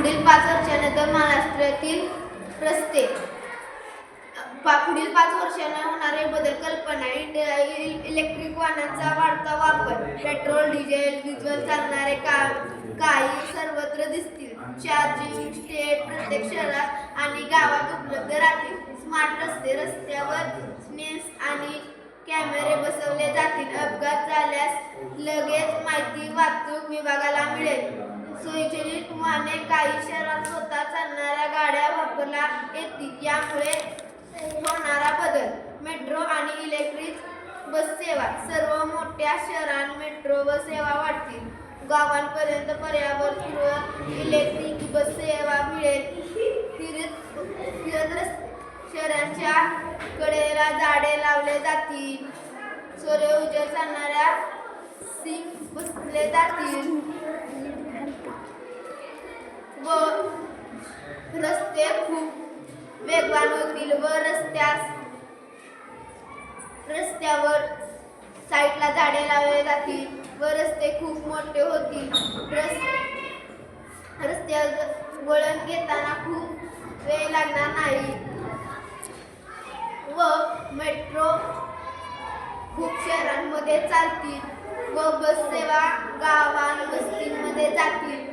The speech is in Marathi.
पुढील 5 वर्षानंतर महाराष्ट्रातील रस्ते पुढील 5 वर्षांना होणारे बदल कल्पना इलेक्ट्रिक वाहनांचा वाढता वापर पेट्रोल डिझेल वीजवर चालणारे काही सर्वत्र दिसतील चार्जिंग स्टेट प्रत्येक शहरात आणि गावात उपलब्ध राहतील स्मार्ट रस्त्यावर सेन्सर्स आणि कॅमेरे बसवले जातील अपघात झाल्यास लगेच माहिती वाहतूक विभागाला मिळेल स्वयंचलित वाहने काही शहरात स्वतः चालणाऱ्या गाड्या वापरल्या येतील यामुळे होणारा बदल मेट्रो आणि इलेक्ट्रिक बस सेवा सर्व मोठ्या शहरांत मेट्रो बस सेवा वाढतील गावांपर्यंत पर्यावरणपूर्वक इलेक्ट्रिक बस सेवा मिळेल शहरांच्या कडेला झाडे लावले जातील सूर्य उजेड चालणाऱ्या सिंक बसले जातील व रस्ते खूप वेगवान होतील व रस्त्यावर साईडला झाडे लावले जातील व रस्ते खूप मोठे होतील रस्त्यावर वळण घेताना खूप वेळ लागणार नाही व मेट्रो खूप शहरांमध्ये चालतील व बस सेवा गावांवस्तींमध्ये जातील